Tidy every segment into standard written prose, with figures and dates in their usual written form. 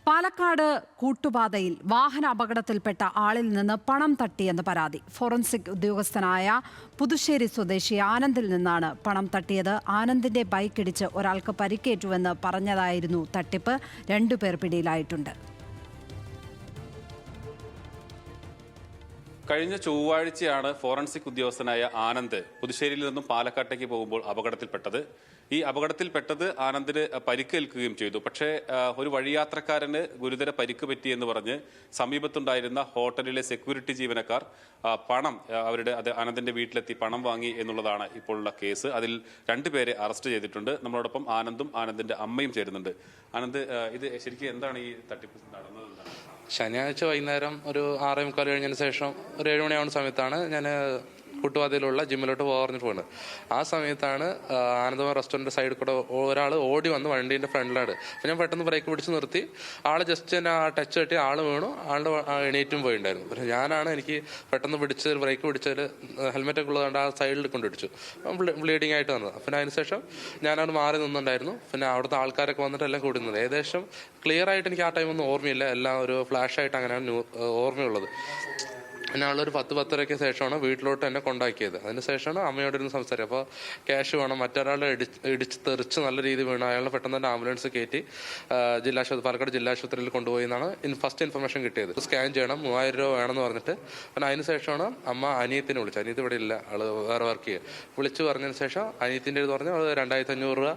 പാലക്കാട് കൂട്ടുപാതയിൽ വാഹന അപകടത്തിൽപ്പെട്ട ആളിൽ നിന്ന് പണം തട്ടിയെന്ന് പരാതി. ഫോറൻസിക് ഉദ്യോഗസ്ഥനായ പുതുശ്ശേരി സ്വദേശി ആനന്ദിൽ നിന്നാണ് പണം തട്ടിയത്. ആനന്ദിന്റെ ബൈക്കിടിച്ച് ഒരാൾക്ക് പരിക്കേറ്റുവെന്ന് പറഞ്ഞതായിരുന്നു തട്ടിപ്പ്. 2 പേർ പിടിയിലായിട്ടുണ്ട്. കഴിഞ്ഞ ചൊവ്വാഴ്ചയാണ് ഫോറൻസിക് ഉദ്യോഗസ്ഥനായ ആനന്ദ് പുതുശ്ശേരിയിൽ നിന്നും പാലക്കാട്ടേക്ക് പോകുമ്പോൾ അപകടത്തിൽപ്പെട്ടത്. ഈ അപകടത്തിൽപ്പെട്ടത് ആനന്ദിന് പരിക്കേൽക്കുകയും ചെയ്തു. പക്ഷേ ഒരു വഴിയാത്രക്കാരന് ഗുരുതര പരിക്ക് പറ്റിയെന്ന് പറഞ്ഞ് സമീപത്തുണ്ടായിരുന്ന ഹോട്ടലിലെ സെക്യൂരിറ്റി ജീവനക്കാർ പണം ആനന്ദിന്റെ വീട്ടിലെത്തി പണം വാങ്ങി എന്നുള്ളതാണ് ഇപ്പോഴുള്ള കേസ്. അതിൽ 2 പേരെ അറസ്റ്റ് ചെയ്തിട്ടുണ്ട്. നമ്മളോടൊപ്പം ആനന്ദും ആനന്ദിന്റെ അമ്മയും ചേരുന്നുണ്ട്. ആനന്ദ്, ഇത് ശരിക്കും എന്താണ് ഈ തട്ടിപ്പ് നടന്നത്? ശനിയാഴ്ച വൈകുന്നേരം ഒരു 6:45 കഴിഞ്ഞതിന് ശേഷം ഒരു 7 മണിയാവുന്ന സമയത്താണ് ഞാൻ കൂട്ടുപാതയിലുള്ള ജിമ്മിലോട്ട് പറഞ്ഞിട്ട് പോകുന്നത്. ആ സമയത്താണ് ആനന്ദമ റെസ്റ്റോറൻറ്റ് സൈഡിൽ കൂടെ ഒരാൾ ഓടി വന്ന് വണ്ടീൻ്റെ ഫ്രണ്ടിലാണ്. അപ്പോൾ ഞാൻ പെട്ടെന്ന് ബ്രേക്ക് പിടിച്ച് നിർത്തി. ആൾ ജസ്റ്റ് തന്നെ ആ ടച്ച് കെട്ടി ആൾ വീണു. ആളുടെ എണീറ്റും പോയിട്ടുണ്ടായിരുന്നു. പക്ഷേ ഞാനാണ് എനിക്ക് പെട്ടെന്ന് ബ്രേക്ക് പിടിച്ചതിൽ ഹെൽമെറ്റൊക്കെ ഉള്ളതുകൊണ്ട് ആ സൈഡിൽ കൊണ്ടിടിച്ചു. ബ്ലീഡിങ് ആയിട്ട് വന്നത്. പിന്നെ അതിനുശേഷം ഞാനവിടെ മാറി നിന്നുണ്ടായിരുന്നു. പിന്നെ അവിടുത്തെ ആൾക്കാരൊക്കെ വന്നിട്ട് എല്ലാം കൂടി നിന്നത്. ഏകദേശം ക്ലിയർ ആയിട്ട് എനിക്ക് ആ ടൈമൊന്നും ഓർമ്മയില്ല. എല്ലാം ഒരു ഫ്ലാഷായിട്ട് അങ്ങനെയാണ് ഓർമ്മയുള്ളത്. പിന്നെ ആളൊരു 10-10:30 ശേഷമാണ് വീട്ടിലോട്ട് എന്നെ കൊണ്ടാക്കിയത്. അതിനുശേഷമാണ് അമ്മയോടൊന്ന് സംസാരിക്കുക. അപ്പോൾ ക്യാഷ് വേണം. മറ്റൊരാളെ ഇടിച്ച് തെറിച്ച് നല്ല രീതിയിൽ വീണ് അയാളെ പെട്ടെന്ന് തന്നെ ആംബുലൻസ് കയറ്റി പാലക്കാട് ജില്ലാശുപത്രിയിൽ കൊണ്ടുപോയി എന്നാണ് ഫസ്റ്റ് ഇൻഫർമേഷൻ കിട്ടിയത്. സ്കാൻ ചെയ്യണം, 3000 രൂപ വേണമെന്ന് പറഞ്ഞിട്ട്. പിന്നെ അതിനുശേഷമാണ് അമ്മ അനിയത്തിനെ വിളിച്ചത്. അനിയത്തി ഇവിടെ ഇല്ല, ആള് വേറെ വർക്ക് ചെയ്യുക. വിളിച്ച് പറഞ്ഞതിന് ശേഷം അനിയത്തിൻ്റെ അടുത്ത് പറഞ്ഞ് 2500 രൂപ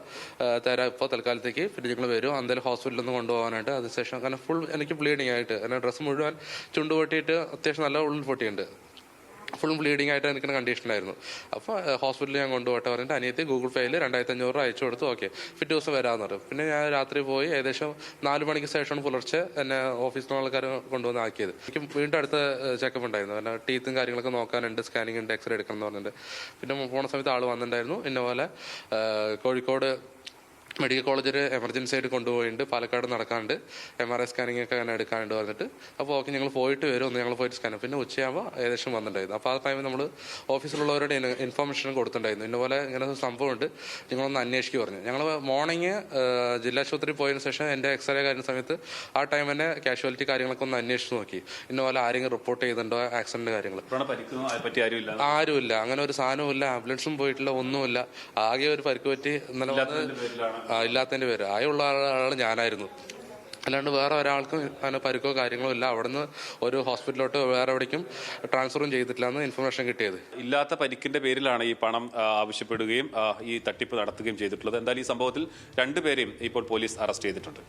തരാം ഇപ്പോൾ തൽക്കാലത്തേക്ക്. പിന്നെ നിങ്ങൾ വരും എന്തായാലും ഹോസ്പിറ്റലിൽ നിന്ന് കൊണ്ടുപോകാനായിട്ട്. അതിനുശേഷം കാരണം ഫുൾ എനിക്ക് ബ്ലീഡിങ് ആയിട്ട് എന്നെ ഡ്രസ്സ് മുഴുവൻ ചുണ്ട് പൊട്ടിയിട്ട് അത്യാവശ്യം നല്ല പൊട്ടിയുണ്ട്. ഫുൾ ബ്ലീഡിങ് ആയിട്ട് എനിക്ക് കണ്ടീഷനായിരുന്നു. അപ്പോൾ ഹോസ്പിറ്റലിൽ ഞാൻ കൊണ്ടുപോട്ടെ പറഞ്ഞിട്ട് അനിയത്തി ഗൂഗിൾ പേയിൽ 2500 രൂപ അയച്ചു കൊടുത്തു. ഓക്കെ, പിറ്റേ ദിവസം വരാമെന്ന് പറയും. പിന്നെ ഞാൻ രാത്രി പോയി. ഏകദേശം 4 മണിക്ക് ശേഷമാണ് പുലർച്ചെ എന്നെ ഓഫീസിൽ നിന്ന് ആൾക്കാർ കൊണ്ടുവന്ന് ആക്കിയത്. എനിക്ക് വീണ്ടും അടുത്ത ചെക്കപ്പ് ഉണ്ടായിരുന്നു. കാരണം ടീത്തും കാര്യങ്ങളൊക്കെ നോക്കാനുണ്ട്, സ്കാനിങ് ഉണ്ട്, എക്സ്റേ എടുക്കണം എന്ന് പറഞ്ഞിട്ട്. പിന്നെ പോണ സമയത്ത് ആൾ വന്നിട്ടുണ്ടായിരുന്നു. ഇന്ന പോലെ കോഴിക്കോട് മെഡിക്കൽ കോളേജിൽ എമർജൻസി ആയിട്ട് കൊണ്ടുപോയിട്ടുണ്ട്. പാലക്കാട് നടക്കാണ്ട് MRI സ്കാനിങ് ഒക്കെ അങ്ങനെ എടുക്കാനുണ്ട് പറഞ്ഞിട്ട്. അപ്പോൾ ഓക്കെ, ഞങ്ങൾ പോയിട്ട് വരും, ഞങ്ങൾ പോയിട്ട് സ്കാൻ. പിന്നെ ഉച്ചയാകുമ്പോൾ ഏകദേശം വന്നിട്ടുണ്ടായിരുന്നു. അപ്പോൾ ആ ടൈമിൽ നമ്മൾ ഓഫീസിലുള്ളവരുടെ ഇൻഫർമേഷൻ കൊടുത്തിട്ടുണ്ടായിരുന്നു. ഇന്നപോലെ ഇങ്ങനെ ഒരു സംഭവമുണ്ട്, നിങ്ങളൊന്ന് അന്വേഷിക്കുക പറഞ്ഞു. ഞങ്ങൾ മോർണിംഗ് ജില്ലാശുപത്രിയിൽ പോയതിനു ശേഷം എൻ്റെ എക്സ്റേ കാര്യ സമയത്ത് ആ ടൈം തന്നെ കാഷ്വാലിറ്റി കാര്യങ്ങളൊക്കെ ഒന്ന് അന്വേഷിച്ച് നോക്കി. ഇന്നപോലെ ആരെങ്കിലും റിപ്പോർട്ട് ചെയ്തിട്ടുണ്ടോ ആക്സിഡന്റ് കാര്യങ്ങൾ? ആരുമില്ല, അങ്ങനെ ഒരു സാധനവും ഇല്ല. ആംബുലൻസും പോയിട്ടില്ല, ഒന്നുമില്ല. ആകെ ഒരു പരിക്ക് പറ്റി ഇന്നലെ ഇല്ലാത്തതിൻ്റെ പേര് ആയുള്ള ആളാണ് ഞാനായിരുന്നു. അല്ലാണ്ട് വേറെ ഒരാൾക്കും അങ്ങനെ പരിക്കോ കാര്യങ്ങളോ ഇല്ല. അവിടുന്ന് ഒരു ഹോസ്പിറ്റലിലോട്ട് വേറെ എവിടേക്കും ട്രാൻസ്ഫറും ചെയ്തിട്ടില്ല എന്ന് ഇൻഫർമേഷൻ കിട്ടിയത്. ഇല്ലാത്ത പരിക്കിന്റെ പേരിലാണ് ഈ പണം ആവശ്യപ്പെടുകയും ഈ തട്ടിപ്പ് നടത്തുകയും ചെയ്തിട്ടുള്ളത്. എന്തായാലും ഈ സംഭവത്തിൽ 2 പേരെയും ഇപ്പോൾ പോലീസ് അറസ്റ്റ് ചെയ്തിട്ടുണ്ട്.